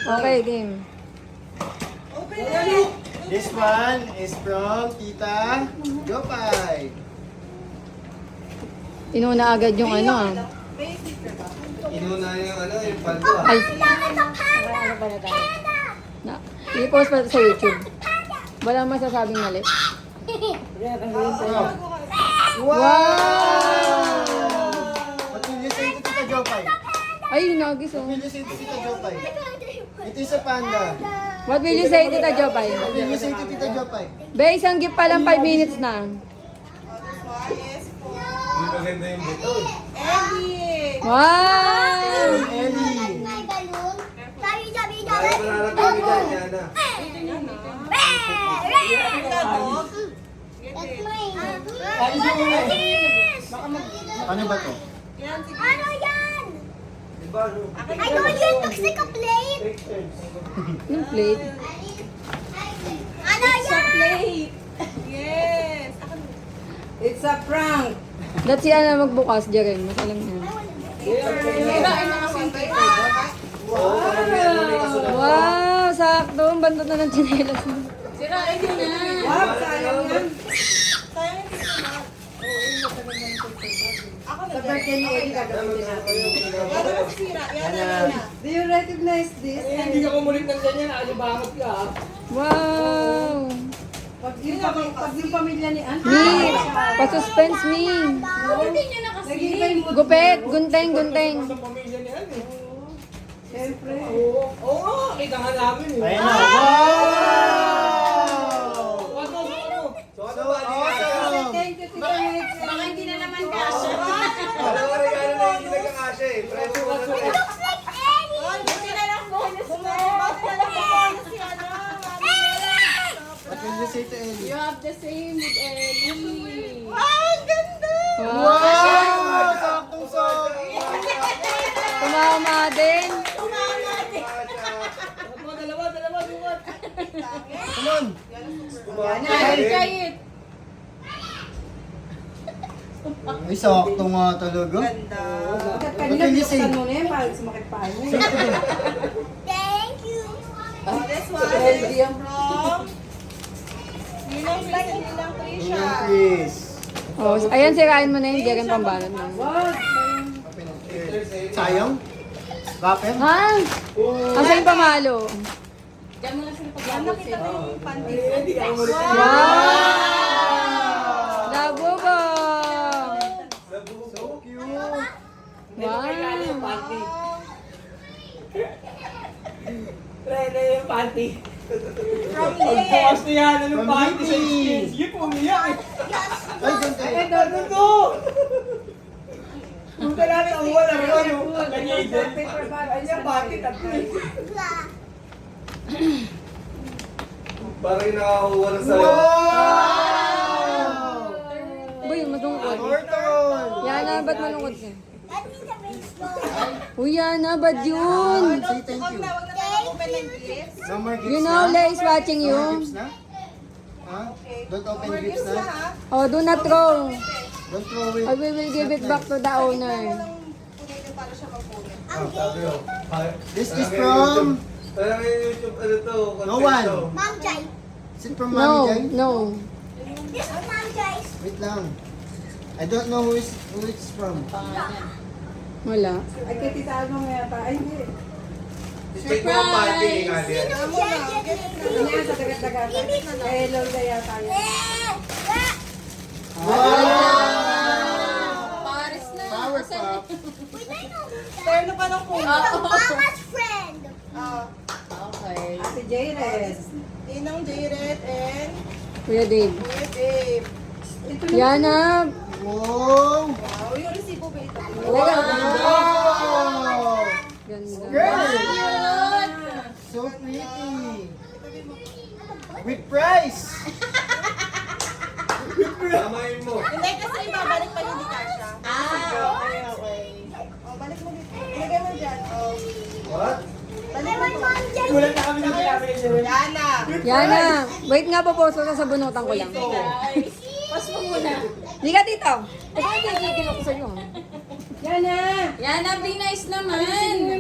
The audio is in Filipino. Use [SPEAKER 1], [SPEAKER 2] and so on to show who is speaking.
[SPEAKER 1] Okay, game.
[SPEAKER 2] This one is from Tita Jopay.
[SPEAKER 1] Inuna agad yung ano ah.
[SPEAKER 3] Inuna yung ano, yung paldo ah.
[SPEAKER 1] Ay. Na, i-post pa sa YouTube. Walang masasabing mali.
[SPEAKER 2] Wow! What will you say to Tita Jopay?
[SPEAKER 1] Ay, nagis oh.
[SPEAKER 2] What will you say to Tita Jopay? It is a panda.
[SPEAKER 1] What will you say, Tita Jopay?
[SPEAKER 2] What will you say to Tita Jopay?
[SPEAKER 1] Be, isang gift pa lang 5 minutes na.
[SPEAKER 3] Hindi maganda yung buto.
[SPEAKER 1] Wow!
[SPEAKER 2] Ellie.
[SPEAKER 3] Ay, mararating ko dyan, Yana.
[SPEAKER 2] Ano ba to?
[SPEAKER 4] Ano yan?
[SPEAKER 3] Diba, ano?
[SPEAKER 4] I know you took a plate.
[SPEAKER 1] Yung plate.
[SPEAKER 4] Ano yan?
[SPEAKER 5] Yes.
[SPEAKER 6] It's a prank.
[SPEAKER 1] That's si Ana magbukas, Jaren. Mas alam niya.
[SPEAKER 3] Oo, pamamaya mo may kasunod.
[SPEAKER 1] Wow! Sakto. Ang bandot na ng tsinelas mo.
[SPEAKER 6] Wow, sayang yan. Sa birthday ni Ellie, gagawin din natin. Do you recognize this?
[SPEAKER 7] Hindi ka kumulit ng ganyan, alibangot ka.
[SPEAKER 1] Wow!
[SPEAKER 6] Pag yung pamilya ni Ann.
[SPEAKER 1] Mi! Pa-suspense, Mi!
[SPEAKER 6] Nag-iiba yung mood.
[SPEAKER 1] Gupit! Gunteng! Gunteng!
[SPEAKER 7] Sa pamilya ni Ann eh.
[SPEAKER 6] Siyempre.
[SPEAKER 7] Oo, kita nga namin eh.
[SPEAKER 2] Ayan na. Wow!
[SPEAKER 7] What was ano?
[SPEAKER 3] So, ano ba? Hindi ka
[SPEAKER 2] Awesome!
[SPEAKER 6] Thank you, Tita Mitch.
[SPEAKER 5] Baka hindi na naman kasha.
[SPEAKER 3] Alam mo rin, ano na hindi nagkakasya eh. Preso mo na to eh.
[SPEAKER 4] Looks like Ellie.
[SPEAKER 5] Buti na lang bonus mo. Buti na lang bonus si ano.
[SPEAKER 2] What will you say to Ellie?
[SPEAKER 5] You have the same with Ellie.
[SPEAKER 2] Wow! Saktong-sakto!
[SPEAKER 1] Tumama din!
[SPEAKER 7] Dalawa, dumat.
[SPEAKER 2] Come on!
[SPEAKER 5] Kahit.
[SPEAKER 2] Ay, sakto nga talaga.
[SPEAKER 6] Kanina binuksan mo na yan, parang sumakit pa niya.
[SPEAKER 4] Thank you.
[SPEAKER 5] This one
[SPEAKER 6] Healthy ang
[SPEAKER 5] Ninang Chris and Ninang Trisha.
[SPEAKER 2] Ninang Chris.
[SPEAKER 1] Oh, ayan, sirain mo na yung Jaren pambalot na.
[SPEAKER 6] Wow.
[SPEAKER 2] Sayang? Rapper?
[SPEAKER 1] Ha? Asa yung pamalo?
[SPEAKER 5] Diyan mo na sila pag-abot sila.
[SPEAKER 7] Hindi ka kumulit.
[SPEAKER 1] Wow! Labo ko!
[SPEAKER 2] So cute!
[SPEAKER 1] Wow!
[SPEAKER 7] yung panty. Rene yung panty. Pagbukas niya yan, anong
[SPEAKER 2] From
[SPEAKER 7] panty sa
[SPEAKER 2] Vicky.
[SPEAKER 7] skins? Yun, pumiyak eh.
[SPEAKER 2] Ay, ganito.
[SPEAKER 7] Ano? Punta natin ang wala ko yung ganyan din.
[SPEAKER 6] Paper bag.
[SPEAKER 7] Ay, yung panty tatlo.
[SPEAKER 3] Parang yung nakakuha ng sayo.
[SPEAKER 2] Wow!
[SPEAKER 1] Uy, matungkol.
[SPEAKER 2] Turtle!
[SPEAKER 1] Yana, ba't malungkot ka?
[SPEAKER 4] That means a big slow.
[SPEAKER 1] Uy, Yana, ba't yun?
[SPEAKER 2] Say thank you.
[SPEAKER 5] Huwag na tayo open ng gifts.
[SPEAKER 2] No more gifts
[SPEAKER 1] You know,
[SPEAKER 2] na?
[SPEAKER 1] Leigh is watching
[SPEAKER 2] No more
[SPEAKER 1] you.
[SPEAKER 2] gifts na? Ha? Don't open gifts na?
[SPEAKER 1] Oh, do not throw.
[SPEAKER 2] Don't throw it.
[SPEAKER 1] Or we will give it back to the owner.
[SPEAKER 5] Punitin para siya magpunit.
[SPEAKER 3] Sabi ko,
[SPEAKER 2] This is from...
[SPEAKER 3] Parang yung YouTube, ano to?
[SPEAKER 2] No
[SPEAKER 3] content
[SPEAKER 2] one.
[SPEAKER 3] to.
[SPEAKER 4] Mom Jai.
[SPEAKER 2] Is it from
[SPEAKER 1] No,
[SPEAKER 2] Mami Jai?
[SPEAKER 1] no.
[SPEAKER 4] This is Mom Jai.
[SPEAKER 2] Wait lang. I don't know who it's from.
[SPEAKER 1] Wala.
[SPEAKER 6] Ay, kay Tita Alma nga yata. Ay, hindi.
[SPEAKER 3] Take mo ang panty ni Kali.
[SPEAKER 4] Sino dyan?
[SPEAKER 6] Kanya sa dagat-dagatan. Kay Lolda yata yun.
[SPEAKER 5] Paris na.
[SPEAKER 2] Power pop.
[SPEAKER 4] Wait, I know who's that.
[SPEAKER 5] Turn na pa ng kuha.
[SPEAKER 4] Mama's friend.
[SPEAKER 5] Okay.
[SPEAKER 6] Si Jayres.
[SPEAKER 5] Ninang Jared and
[SPEAKER 1] Kuya Dave.
[SPEAKER 5] Kuya Dave.
[SPEAKER 6] Ito yung
[SPEAKER 1] Yana,
[SPEAKER 2] Wow!
[SPEAKER 5] Wow, yung resibo ba ito?
[SPEAKER 2] Wow!
[SPEAKER 1] ganda.
[SPEAKER 2] Girl! So pretty! With price!
[SPEAKER 3] Tamayin mo.
[SPEAKER 5] Hindi, kasi ibabalik pa yung di kasha. Okay, okay. Oh, balik mo dito. Ilagay mo dyan. Oh.
[SPEAKER 3] What?
[SPEAKER 4] I want Mom Jai.
[SPEAKER 7] Gulat na kami ng sinabi ni Jero.
[SPEAKER 5] Yana.
[SPEAKER 1] Yana, wait nga po po, sa sabunutan ko lang.
[SPEAKER 5] Pas mo muna.
[SPEAKER 1] Hindi ka dito. Ito ang gigigil ako sa'yo.
[SPEAKER 6] Yana!
[SPEAKER 5] Yana, be nice naman.